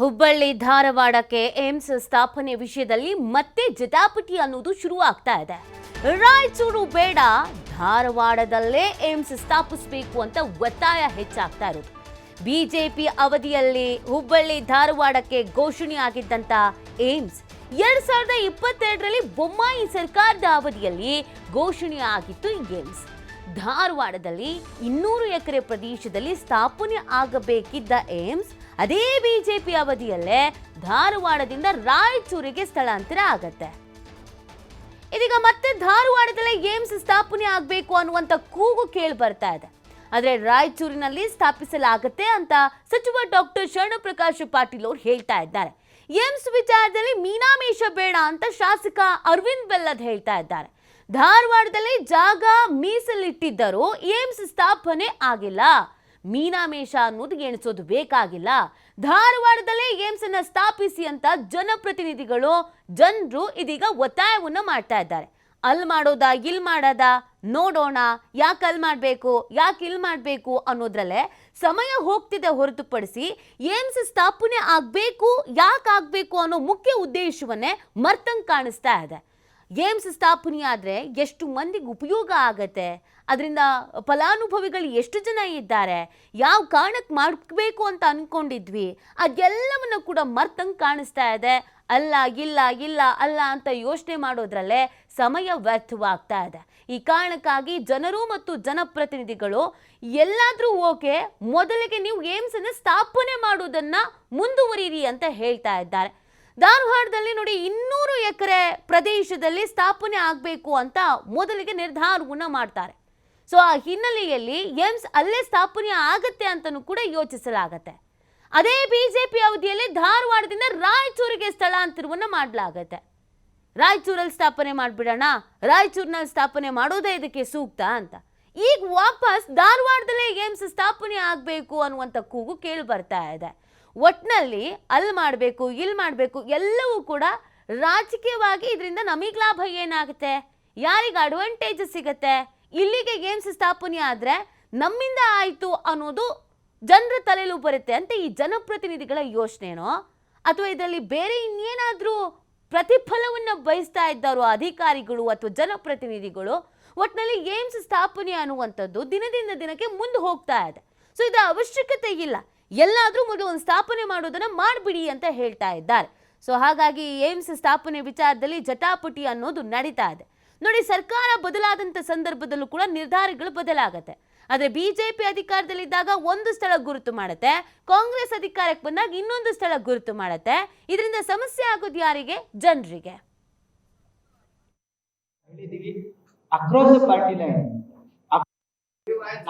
ಹುಬ್ಬಳ್ಳಿ ಧಾರವಾಡಕ್ಕೆ ಏಮ್ಸ್ ಸ್ಥಾಪನೆ ವಿಷಯದಲ್ಲಿ ಮತ್ತೆ ಜಟಾಪಟಿ ಅನ್ನೋದು ಶುರು ಆಗ್ತಾ ಇದೆ. ರಾಯಚೂರು ಬೇಡ, ಧಾರವಾಡದಲ್ಲೇ ಏಮ್ಸ್ ಸ್ಥಾಪಿಸಬೇಕು ಅಂತ ಒತ್ತಾಯ ಹೆಚ್ಚಾಗ್ತಾ ಇರೋದು. ಬಿಜೆಪಿ ಅವಧಿಯಲ್ಲಿ ಹುಬ್ಬಳ್ಳಿ ಧಾರವಾಡಕ್ಕೆ ಘೋಷಣೆ ಆಗಿದ್ದಂತ ಏಮ್ಸ್ 2022ರಲ್ಲಿ ಬೊಮ್ಮಾಯಿ ಸರ್ಕಾರದ ಅವಧಿಯಲ್ಲಿ ಘೋಷಣೆ ಆಗಿತ್ತು. ಏಮ್ಸ್ ಧಾರವಾಡದಲ್ಲಿ 200 ಎಕರೆ ಪ್ರದೇಶದಲ್ಲಿ ಸ್ಥಾಪನೆ ಆಗಬೇಕಿದ್ದ ಏಮ್ಸ್ ಅದೇ ಬಿಜೆಪಿ ಅವಧಿಯಲ್ಲೇ ಧಾರವಾಡದಿಂದ ರಾಯಚೂರಿಗೆ ಸ್ಥಳಾಂತರ ಆಗತ್ತೆ. ಇದೀಗ ಮತ್ತೆ ಧಾರವಾಡದಲ್ಲೇ ಏಮ್ಸ್ ಸ್ಥಾಪನೆ ಆಗಬೇಕು ಅನ್ನುವಂತ ಕೂಗು ಕೇಳಿ ಬರ್ತಾ ಇದೆ. ಆದರೆ ರಾಯಚೂರಿನಲ್ಲಿ ಸ್ಥಾಪಿಸಲಾಗತ್ತೆ ಅಂತ ಸಚಿವ ಡಾಕ್ಟರ್ ಶರಣಪ್ರಕಾಶ್ ಪಾಟೀಲ್ ಅವರು ಹೇಳ್ತಾ ಇದ್ದಾರೆ. ಏಮ್ಸ್ ವಿಚಾರದಲ್ಲಿ ಮೀನಾಮೇಷ ಬೇಡ ಅಂತ ಶಾಸಕ ಅರವಿಂದ್ ಬೆಲ್ಲದ್ ಹೇಳ್ತಾ ಇದ್ದಾರೆ. ಧಾರವಾಡದಲ್ಲಿ ಜಾಗ ಮೀಸಲಿಟ್ಟಿದ್ದರೂ ಏಮ್ಸ್ ಸ್ಥಾಪನೆ ಆಗಿಲ್ಲ. ಮೀನಾಮೇಷ ಅನ್ನೋದು ಎಣಿಸೋದು ಬೇಕಾಗಿಲ್ಲ. ಧಾರವಾಡದಲ್ಲೇ ಏಮ್ಸ್ ಅನ್ನ ಸ್ಥಾಪಿಸಿ ಅಂತ ಜನರು ಇದೀಗ ಒತ್ತಾಯವನ್ನ ಮಾಡ್ತಾ ಇದ್ದಾರೆ. ಅಲ್ಲಿ ಮಾಡೋದಾ ಇಲ್ಲಿ ಮಾಡೋದಾ ನೋಡೋಣ, ಯಾಕೆ ಅಲ್ಲಿ ಮಾಡಬೇಕು ಯಾಕೆ ಇಲ್ಲಿ ಮಾಡಬೇಕು ಅನ್ನೋದ್ರಲ್ಲೇ ಸಮಯ ಹೋಗ್ತಿದೆ ಹೊರತುಪಡಿಸಿ ಏಮ್ಸ್ ಸ್ಥಾಪನೆ ಆಗಬೇಕು ಯಾಕೆ ಆಗಬೇಕು ಅನ್ನೋ ಮುಖ್ಯ ಉದ್ದೇಶವನ್ನೇ ಮರ್ತಂಗೆ ಕಾಣಿಸ್ತಾ ಇದೆ. ಏಮ್ಸ್ ಸ್ಥಾಪನೆ ಆದರೆ ಎಷ್ಟು ಮಂದಿಗೆ ಉಪಯೋಗ ಆಗತ್ತೆ, ಅದರಿಂದ ಫಲಾನುಭವಿಗಳು ಎಷ್ಟು ಜನ ಇದ್ದಾರೆ, ಯಾವ ಕಾರಣಕ್ಕೆ ಮಾಡಬೇಕು ಅಂತ ಅಂದ್ಕೊಂಡಿದ್ವಿ, ಅದೆಲ್ಲವನ್ನು ಕೂಡ ಮರ್ತಂಗೆ ಕಾಣಿಸ್ತಾ ಇದೆ. ಅಲ್ಲ ಇಲ್ಲ ಇಲ್ಲ ಅಲ್ಲ ಅಂತ ಯೋಚನೆ ಮಾಡೋದ್ರಲ್ಲೇ ಸಮಯ ವ್ಯರ್ಥವಾಗ್ತಾ ಇದೆ. ಈ ಕಾರಣಕ್ಕಾಗಿ ಜನರು ಮತ್ತು ಜನಪ್ರತಿನಿಧಿಗಳು ಎಲ್ಲಾದರೂ ಓಕೆ, ಮೊದಲಿಗೆ ನೀವು ಏಮ್ಸ್ ಅನ್ನು ಸ್ಥಾಪನೆ ಮಾಡೋದನ್ನ ಮುಂದುವರಿಯಿರಿ ಅಂತ ಹೇಳ್ತಾ ಇದ್ದಾರೆ. ಧಾರವಾಡದಲ್ಲಿ ನೋಡಿ 200 ಎಕರೆ ಪ್ರದೇಶದಲ್ಲಿ ಸ್ಥಾಪನೆ ಆಗಬೇಕು ಅಂತ ಮೊದಲಿಗೆ ನಿರ್ಧಾರವನ್ನ ಮಾಡ್ತಾರೆ. ಸೊ ಆ ಹಿನ್ನೆಲೆಯಲ್ಲಿ ಏಮ್ಸ್ ಅಲ್ಲೇ ಸ್ಥಾಪನೆ ಆಗತ್ತೆ ಅಂತಲೂ ಕೂಡ ಯೋಚಿಸಲಾಗತ್ತೆ. ಅದೇ ಬಿಜೆಪಿ ಅವಧಿಯಲ್ಲಿ ಧಾರವಾಡದಿಂದ ರಾಯಚೂರಿಗೆ ಸ್ಥಳಾಂತರವನ್ನ ಮಾಡಲಾಗತ್ತೆ. ರಾಯಚೂರಲ್ಲಿ ಸ್ಥಾಪನೆ ಮಾಡಿಬಿಡೋಣ, ರಾಯಚೂರಿನಲ್ಲಿ ಸ್ಥಾಪನೆ ಮಾಡೋದೇ ಇದಕ್ಕೆ ಸೂಕ್ತ ಅಂತ. ಈಗ ವಾಪಸ್ ಧಾರವಾಡದಲ್ಲೇ ಏಮ್ಸ್ ಸ್ಥಾಪನೆ ಆಗಬೇಕು ಅನ್ನುವಂಥ ಕೂಗು ಕೇಳಿ ಬರ್ತಾ ಇದೆ. ಒಟ್ಟಿನಲ್ಲಿ ಅಲ್ಲಿ ಮಾಡಬೇಕು ಇಲ್ಲಿ ಮಾಡಬೇಕು ಎಲ್ಲವೂ ಕೂಡ ರಾಜಕೀಯವಾಗಿ ಇದರಿಂದ ನಮಗೆ ಲಾಭ ಏನಾಗುತ್ತೆ, ಯಾರಿಗೆ ಅಡ್ವಾಂಟೇಜ್ ಸಿಗತ್ತೆ, ಇಲ್ಲಿಗೆ ಏಮ್ಸ್ ಸ್ಥಾಪನೆ ಆದರೆ ನಮ್ಮಿಂದ ಆಯಿತು ಅನ್ನೋದು ಜನರ ತಲೆಯಲ್ಲೂ ಬರುತ್ತೆ ಅಂತ ಈ ಜನಪ್ರತಿನಿಧಿಗಳ ಯೋಚನೆನೋ ಅಥವಾ ಇದರಲ್ಲಿ ಬೇರೆ ಇನ್ನೇನಾದರೂ ಪ್ರತಿಫಲವನ್ನು ಬಯಸ್ತಾ ಇದ್ದಾರೋ ಅಧಿಕಾರಿಗಳು ಅಥವಾ ಜನಪ್ರತಿನಿಧಿಗಳು. ಒಟ್ಟಿನಲ್ಲಿ ಏಮ್ಸ್ ಸ್ಥಾಪನೆ ಅನ್ನುವಂಥದ್ದು ದಿನದಿಂದ ದಿನಕ್ಕೆ ಮುಂದೆ ಹೋಗ್ತಾ ಇದೆ. ಸೊ ಇದರ ಅವಶ್ಯಕತೆ ಇಲ್ಲ, ಎಲ್ಲಾದರೂ ಮೊದಲು ಒಂದು ಸ್ಥಾಪನೆ ಮಾಡೋದನ್ನ ಮಾಡಿಬಿಡಿ ಅಂತ ಹೇಳ್ತಾ ಇದ್ದಾರೆ. ಸೊ ಹಾಗಾಗಿ ಏಮ್ಸ್ ಸ್ಥಾಪನೆ ವಿಚಾರದಲ್ಲಿ ಜಟಾಪಟಿ ಅನ್ನೋದು ನಡೀತಾ ಇದೆ. ನೋಡಿ, ಸರ್ಕಾರ ಬದಲಾದಂಥ ಸಂದರ್ಭದಲ್ಲೂ ಕೂಡ ನಿರ್ಧಾರಗಳು ಬದಲಾಗತ್ತೆ. ಆದರೆ ಬಿಜೆಪಿ ಅಧಿಕಾರದಲ್ಲಿದ್ದಾಗ ಒಂದು ಸ್ಥಳ ಗುರುತು ಮಾಡುತ್ತೆ, ಕಾಂಗ್ರೆಸ್ ಅಧಿಕಾರಕ್ಕೆ ಬಂದಾಗ ಇನ್ನೊಂದು ಸ್ಥಳ ಗುರುತು ಮಾಡುತ್ತೆ. ಇದರಿಂದ ಸಮಸ್ಯೆ ಆಗೋದು ಯಾರಿಗೆ? ಜನರಿಗೆ. ಅಕ್ರೋಶ ಪಾರ್ಟಿ ಲೈನ್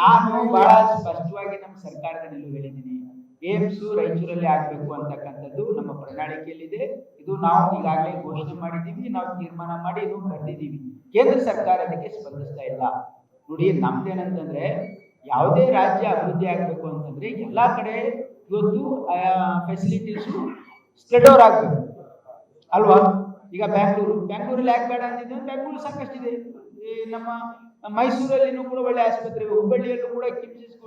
ನಾನು ಬಹಳ ಸ್ಪಷ್ಟವಾಗಿ ನಮ್ಮ ಸರ್ಕಾರದ ನಿಲುವು ಹೇಳಿದ್ದೀನಿ. ಏಮ್ಸ್ ರಾಯಚೂರಲ್ಲಿ ಆಗ್ಬೇಕು ಅಂತಕ್ಕಂಥದ್ದು ನಮ್ಮ ಪ್ರಣಾಳಿಕೆಯಲ್ಲಿದೆ. ಇದು ನಾವು ಈಗಾಗಲೇ ಘೋಷಣೆ ಮಾಡಿದ್ದೀವಿ, ನಾವು ತೀರ್ಮಾನ ಮಾಡಿ ಇನ್ನು ಕರೆದಿದ್ದೀವಿ. ಕೇಂದ್ರ ಸರ್ಕಾರ ಅದಕ್ಕೆ ಸ್ಪಂದಿಸ್ತಾ ಇಲ್ಲ. ನೋಡಿ, ನಮ್ದೇನಂತಂದ್ರೆ ಯಾವುದೇ ರಾಜ್ಯ ಅಭಿವೃದ್ಧಿ ಆಗ್ಬೇಕು ಅಂತಂದ್ರೆ ಎಲ್ಲಾ ಕಡೆ ಇವತ್ತು ಫೆಸಿಲಿಟೀಸ್ ಸ್ಪ್ರೆಡ್ ಓವರ್ ಆಗ್ಬೇಕು ಅಲ್ವಾ. ಈಗ ಬ್ಯಾಂಗ್ಳೂರಲ್ಲಿ ಯಾಕೆ ಬೇಡ ಅಂತಿದ್ರೆ ಬ್ಯಾಂಗ್ಳೂರು ಸಾಕಷ್ಟಿದೆ. ನಮ್ಮ ಮೈಸೂರಲ್ಲಿನೂ ಕೂಡ ಒಳ್ಳೆ ಆಸ್ಪತ್ರೆ, ಹುಬ್ಬಳ್ಳಿಯಲ್ಲೂ ಕೂಡ ಕಿಮ್ಸ್.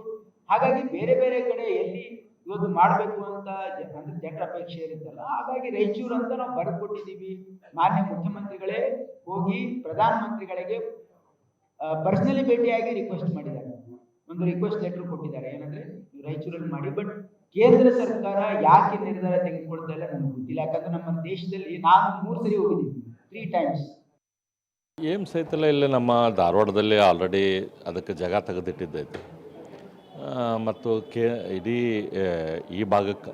ಹಾಗಾಗಿ ಬೇರೆ ಬೇರೆ ಕಡೆ ಎಲ್ಲಿ ಇವತ್ತು ಮಾಡಬೇಕು ಅಂತ ಅಂದ್ರೆ ಜನರ ಅಪೇಕ್ಷೆ ಇರುತ್ತಲ್ಲ, ಹಾಗಾಗಿ ರಾಯಚೂರು ಅಂತ ನಾವು ಬರೆದು ಕೊಟ್ಟಿದ್ದೀವಿ. ಮಾನ್ಯ ಮುಖ್ಯಮಂತ್ರಿಗಳೇ ಹೋಗಿ ಪ್ರಧಾನಮಂತ್ರಿಗಳಿಗೆ ಪರ್ಸನಲಿ ಭೇಟಿಯಾಗಿ ರಿಕ್ವೆಸ್ಟ್ ಮಾಡಿದ್ದಾರೆ, ಒಂದು ರಿಕ್ವೆಸ್ಟ್ ಲೆಟರ್ ಕೊಟ್ಟಿದ್ದಾರೆ. ಏನಂದ್ರೆ ನೀವು ರಾಯಚೂರಲ್ಲಿ ಮಾಡಿ. ಬಟ್ ಕೇಂದ್ರ ಸರ್ಕಾರ ಯಾಕೆ ನಿರ್ಧಾರ ತೆಗೆದುಕೊಳ್ತಾ ಇಲ್ಲ ನನಗೆ ಗೊತ್ತಿಲ್ಲ. ಯಾಕಂದ್ರೆ ನಮ್ಮ ದೇಶದಲ್ಲಿ ನಾನು 3 ಸರಿ ಹೋಗಿದ್ದೀನಿ, 3 ಟೈಮ್ಸ್. ಏಮ್ಸ್ ಐತಲ್ಲ, ಇಲ್ಲಿ ನಮ್ಮ ಧಾರವಾಡದಲ್ಲಿ ಆಲ್ರೆಡಿ ಅದಕ್ಕೆ ಜಾಗ ತೆಗೆದಿಟ್ಟಿದ್ದೈತೆ. ಮತ್ತು ಇಡೀ ಈ ಭಾಗಕ್ಕೆ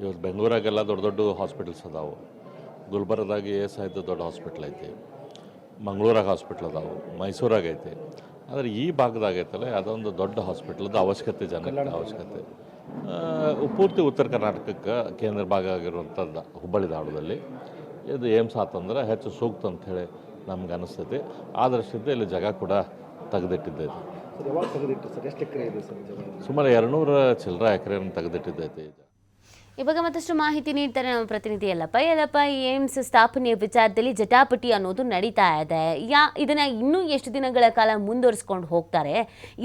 ಇವತ್ತು ಬೆಂಗಳೂರಾಗೆಲ್ಲ ದೊಡ್ಡ ದೊಡ್ಡ ಹಾಸ್ಪಿಟಲ್ಸ್ ಅದಾವೆ. ಗುಲ್ಬರ್ಗದಾಗ ASI ದೊಡ್ಡ ಹಾಸ್ಪಿಟ್ಲ್ ಐತಿ, ಮಂಗಳೂರಾಗ ಹಾಸ್ಪಿಟ್ಲ್ ಅದಾವೆ, ಮೈಸೂರಾಗ ಐತಿ. ಆದರೆ ಈ ಭಾಗದಾಗೈತಲ್ಲ ಅದೊಂದು ದೊಡ್ಡ ಹಾಸ್ಪಿಟ್ಲದ ಅವಶ್ಯಕತೆ, ಜನಕ್ಕೆ ಅವಶ್ಯಕತೆ. ಪೂರ್ತಿ ಉತ್ತರ ಕರ್ನಾಟಕಕ್ಕೆ ಕೇಂದ್ರ ಭಾಗ ಆಗಿರುವಂಥದ್ದು ಹುಬ್ಬಳ್ಳಿ ಧಾರವಾಡದಲ್ಲಿ ಇದು ಏಮ್ಸ್ ಆತಂದ್ರೆ ಹೆಚ್ಚು ಸೂಕ್ತ ಅಂಥೇಳಿ ನಮ್ಗೆ ಅನಿಸ್ತೈತಿ. ಆ ದೃಷ್ಟಿಯಿಂದ ಇಲ್ಲಿ ಜಾಗ ಕೂಡ ತೆಗೆದಿಟ್ಟಿದ್ದೈತಿ. ಸುಮಾರು 200 ಚಿಲ್ಲರ ಎಕರೆಯನ್ನು ತೆಗೆದಿಟ್ಟಿದ್ದೈತಿ. ಇವಾಗ ಮತ್ತಷ್ಟು ಮಾಹಿತಿ ನೀಡ್ತಾರೆ ನಮ್ಮ ಪ್ರತಿನಿಧಿ ಯಲ್ಲಪ್ಪ. ಏಮ್ಸ್ ಸ್ಥಾಪನೆಯ ವಿಚಾರದಲ್ಲಿ ಜಟಾಪಟಿ ಅನ್ನೋದು ನಡೀತಾ ಇದೆ. ಇದನ್ನ ಇನ್ನೂ ಎಷ್ಟು ದಿನಗಳ ಕಾಲ ಮುಂದುವರಿಸ್ಕೊಂಡು ಹೋಗ್ತಾರೆ?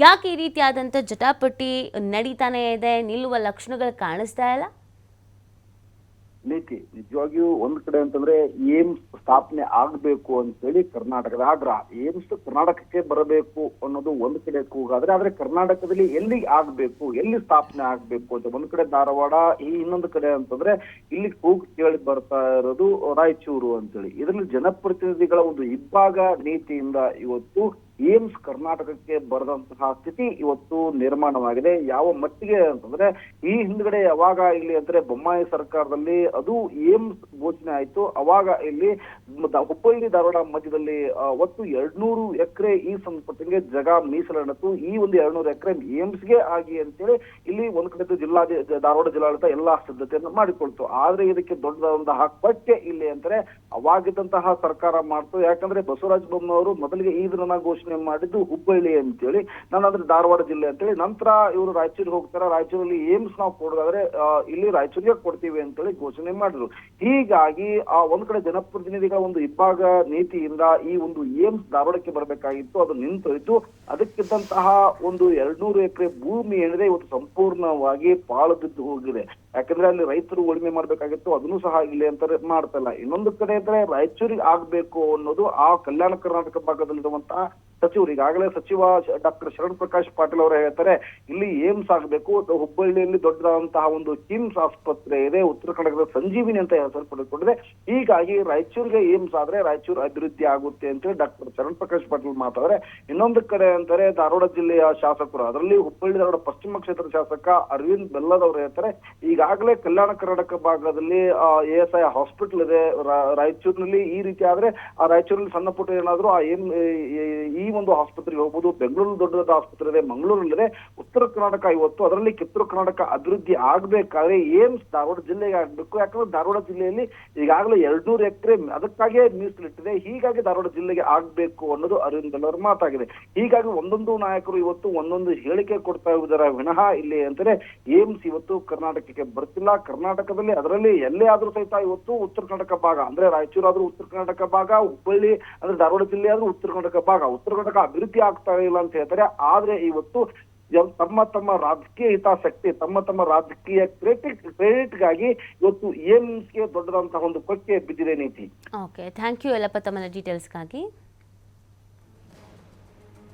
ಯಾಕೆ ಈ ರೀತಿಯಾದಂಥ ಜಟಾಪಟಿ ನಡೀತಾನೆ ಇದೆ? ನಿಲ್ಲುವ ಲಕ್ಷಣಗಳು ಕಾಣಿಸ್ತಾ ಇಲ್ಲ? ನೀತಿ. ನಿಜವಾಗಿಯೂ ಒಂದ್ ಕಡೆ ಅಂತಂದ್ರೆ ಏಮ್ಸ್ ಸ್ಥಾಪನೆ ಆಗ್ಬೇಕು ಅಂತೇಳಿ ಕರ್ನಾಟಕದ ಆಗ್ರಹ. ಏಮ್ಸ್ ಕರ್ನಾಟಕಕ್ಕೆ ಬರಬೇಕು ಅನ್ನೋದು ಒಂದ್ ಕಡೆ ಕೂಗಾದ್ರೆ, ಆದ್ರೆ ಕರ್ನಾಟಕದಲ್ಲಿ ಎಲ್ಲಿ ಆಗ್ಬೇಕು, ಎಲ್ಲಿ ಸ್ಥಾಪನೆ ಆಗ್ಬೇಕು ಅಂತ ಒಂದ್ ಕಡೆ ಧಾರವಾಡ, ಈ ಇನ್ನೊಂದು ಕಡೆ ಅಂತಂದ್ರೆ ಇಲ್ಲಿ ಕೂಗು ಕೇಳಿ ಬರ್ತಾ ಇರೋದು ರಾಯಚೂರು ಅಂತೇಳಿ. ಇದರಲ್ಲಿ ಜನಪ್ರತಿನಿಧಿಗಳ ಒಂದು ಇಬ್ಬಾಗ ನೀತಿಯಿಂದ ಇವತ್ತು ಏಮ್ಸ್ ಕರ್ನಾಟಕಕ್ಕೆ ಬರದಂತಹ ಸ್ಥಿತಿ ಇವತ್ತು ನಿರ್ಮಾಣವಾಗಿದೆ. ಯಾವ ಮಟ್ಟಿಗೆ ಅಂತಂದ್ರೆ ಈ ಹಿಂದ್ಗಡೆ ಯಾವಾಗ ಇಲ್ಲಿ ಅಂದ್ರೆ ಬೊಮ್ಮಾಯಿ ಸರ್ಕಾರದಲ್ಲಿ ಅದು ಏಮ್ಸ್ ಘೋಷಣೆ ಆಯ್ತು, ಅವಾಗ ಇಲ್ಲಿ ಹುಬ್ಬಳ್ಳಿ ಧಾರವಾಡ ಮಧ್ಯದಲ್ಲಿ ಒಟ್ಟು 200 ಎಕರೆ ಈ ಸಂಪತ್ತಿಗೆ ಜಾಗ ಮೀಸಲಿಡತು. ಈ ಒಂದು 200 ಎಕರೆ ಏಮ್ಸ್ಗೆ ಆಗಿ ಅಂತೇಳಿ ಇಲ್ಲಿ ಒಂದ್ ಕಡೆ ಧಾರವಾಡ ಜಿಲ್ಲಾಡಳಿತ ಎಲ್ಲಾ ಸಿದ್ಧತೆಯನ್ನು ಮಾಡಿಕೊಳ್ತು. ಆದ್ರೆ ಇದಕ್ಕೆ ದೊಡ್ಡದಾದಂತಹ ಪಟ್ಟೆ ಇಲ್ಲಿ ಅಂತಾರೆ ಅವಾಗಿದ್ದಂತಹ ಸರ್ಕಾರ ಮಾಡ್ತು. ಯಾಕಂದ್ರೆ ಬಸವರಾಜ ಬೊಮ್ಮಾಯಿಯವರು ಮೊದಲಿಗೆ ಇದನ್ನ ಘೋಷಣೆ ಮಾಡಿದ್ದು ಹುಬ್ಬಳ್ಳಿ ಅಂತೇಳಿ, ನಾನಂದ್ರೆ ಧಾರವಾಡ ಜಿಲ್ಲೆ ಅಂತೇಳಿ. ನಂತರ ಇವರು ರಾಯಚೂರಿಗೆ ಹೋಗ್ತಾರೆ, ರಾಯಚೂರಲ್ಲಿ ಏಮ್ಸ್ ನಾವು ಕೊಡೋದಾದ್ರೆ ಇಲ್ಲಿ ರಾಯಚೂರಿಗೆ ಕೊಡ್ತೀವಿ ಅಂತೇಳಿ ಘೋಷಣೆ ಮಾಡಿದ್ರು. ಹೀಗಾಗಿ ಒಂದ್ ಕಡೆ ಜನಪ್ರತಿನಿಧಿಗಳ ಒಂದು ಇಬ್ಬಾಗ ನೀತಿಯಿಂದ ಈ ಒಂದು ಏಮ್ಸ್ ಧಾರವಾಡಕ್ಕೆ ಬರಬೇಕಾಗಿತ್ತು, ಅದು ನಿಂತೋಯ್ತು. ಅದಕ್ಕಿದ್ದಂತಹ ಒಂದು 200 ಎಕರೆ ಭೂಮಿ ಏನಿದೆ ಇವತ್ತು ಸಂಪೂರ್ಣವಾಗಿ ಪಾಳು ಬಿದ್ದು ಹೋಗಿದೆ. ಯಾಕಂದ್ರೆ ಅಲ್ಲಿ ರೈತರು ಉಳುಮೆ ಮಾಡ್ಬೇಕಾಗಿತ್ತು, ಅದನ್ನು ಸಹ ಇಲ್ಲಿ ಅಂತಾರೆ ಮಾಡ್ತಾ ಇಲ್ಲ. ಇನ್ನೊಂದು ಕಡೆ ಅಂದ್ರೆ ರಾಯಚೂರಿಗೆ ಆಗ್ಬೇಕು ಅನ್ನೋದು ಆ ಕಲ್ಯಾಣ ಕರ್ನಾಟಕ ಭಾಗದಲ್ಲಿರುವಂತಹ ಸಚಿವರು, ಈಗಾಗಲೇ ಸಚಿವ ಡಾಕ್ಟರ್ ಶರಣ್ ಪ್ರಕಾಶ್ ಪಾಟೀಲ್ ಅವರು ಹೇಳ್ತಾರೆ ಇಲ್ಲಿ ಏಮ್ಸ್ ಆಗ್ಬೇಕು. ಹುಬ್ಬಳ್ಳಿಯಲ್ಲಿ ದೊಡ್ಡದಾದಂತಹ ಒಂದು ಕಿಮ್ಸ್ ಆಸ್ಪತ್ರೆ ಇದೆ, ಉತ್ತರ ಕನ್ನಡದ ಸಂಜೀವಿನಿ ಅಂತ ಹೆಸರು ಪಡೆದುಕೊಂಡಿದೆ. ಹೀಗಾಗಿ ರಾಯಚೂರಿಗೆ ಏಮ್ಸ್ ಆದ್ರೆ ರಾಯಚೂರು ಅಭಿವೃದ್ಧಿ ಆಗುತ್ತೆ ಅಂತ ಡಾಕ್ಟರ್ ಶರಣ್ ಪ್ರಕಾಶ್ ಪಾಟೀಲ್ ಮಾತಾಡಿದ್ರೆ, ಇನ್ನೊಂದು ಕಡೆ ಅಂತಾರೆ ಧಾರವಾಡ ಜಿಲ್ಲೆಯ ಶಾಸಕರು, ಅದರಲ್ಲಿ ಹುಬ್ಬಳ್ಳಿ ಧಾರವಾಡ ಪಶ್ಚಿಮ ಕ್ಷೇತ್ರದ ಶಾಸಕ ಅರವಿಂದ್ ಬೆಲ್ಲದವರು ಹೇಳ್ತಾರೆ ಈಗಾಗಲೇ ಕಲ್ಯಾಣ ಕರ್ನಾಟಕ ಭಾಗದಲ್ಲಿ ASI ಹಾಸ್ಪಿಟಲ್ ಇದೆ ರಾಯಚೂರಿನಲ್ಲಿ. ಈ ರೀತಿ ಆದ್ರೆ ಆ ರಾಯಚೂರಲ್ಲಿ ಸಣ್ಣ ಪುಟ್ಟ ಏನಾದ್ರು ಈ ಒಂದು ಆಸ್ಪತ್ರೆಗೆ ಹೋಗ್ಬೋದು. ಬೆಂಗಳೂರು ದೊಡ್ಡದಾದ ಆಸ್ಪತ್ರೆ ಇದೆ, ಮಂಗಳೂರಲ್ಲಿದೆ. ಉತ್ತರ ಕರ್ನಾಟಕ ಇವತ್ತು ಅದರಲ್ಲಿ ಕಿತ್ತೂರು ಕರ್ನಾಟಕ ಅಭಿವೃದ್ಧಿ ಆಗ್ಬೇಕಾದ್ರೆ ಏಮ್ಸ್ ಧಾರವಾಡ ಜಿಲ್ಲೆಗೆ ಆಗ್ಬೇಕು. ಯಾಕಂದ್ರೆ ಧಾರವಾಡ ಜಿಲ್ಲೆಯಲ್ಲಿ ಈಗಾಗಲೇ 200 ಎಕರೆ ಅದಕ್ಕಾಗಿಯೇ ಮೀಸಲಿಟ್ಟಿದೆ. ಹೀಗಾಗಿ ಧಾರವಾಡ ಜಿಲ್ಲೆಗೆ ಆಗ್ಬೇಕು ಅನ್ನೋದು ಅರವಿಂದ್ ಬೆಲ್ಲವರ ಮಾತಾಗಿದೆ. ಹೀಗಾಗಿ ಒಂದೊಂದು ನಾಯಕರು ಇವತ್ತು ಒಂದೊಂದು ಹೇಳಿಕೆ ಕೊಡ್ತಾ ಇರುವುದರ ವಿನಃ ಇಲ್ಲಿ ಅಂತಾರೆ ಏಮ್ಸ್ ಇವತ್ತು ಕರ್ನಾಟಕಕ್ಕೆ ಬರ್ತಿಲ್ಲ. ಕರ್ನಾಟಕದಲ್ಲಿ ಅದರಲ್ಲಿ ಎಲ್ಲೇ ಆದ್ರೂ ಸಹಿತ ಇವತ್ತು ಉತ್ತರ ಕರ್ನಾಟಕ ಭಾಗ ಅಂದ್ರೆ ರಾಯಚೂರು ಆದ್ರೂ ಉತ್ತರ ಕರ್ನಾಟಕ ಭಾಗ, ಹುಬ್ಬಳ್ಳಿ ಅಂದ್ರೆ ಧಾರವಾಡ ಜಿಲ್ಲೆ ಆದ್ರೂ ಉತ್ತರ ಕರ್ನಾಟಕ ಭಾಗ, ಉತ್ತರ ಕರ್ನಾಟಕ ಅಭಿವೃದ್ಧಿ ಆಗ್ತಾ ಇಲ್ಲ ಅಂತ ಹೇಳ್ತಾರೆ. ಆದ್ರೆ ಇವತ್ತು ತಮ್ಮ ರಾಜಕೀಯ ಹಿತಾಸಕ್ತಿ, ತಮ್ಮ ರಾಜಕೀಯ ಕ್ರೆಡಿಟ್ಗಾಗಿ ಇವತ್ತು ಏಮ್ಸ್ಗೆ ದೊಡ್ಡದಂತಹ ಒಂದು ಕೊಕ್ಕೆ ಬಿದ್ದಿದೆ ನೀತಿ. ಓಕೆ, ಥ್ಯಾಂಕ್ ಯು ಎಲ್ಲಪ್ಪ ತಮ್ಮ ಡೀಟೇಲ್ಸ್ಗಾಗಿ.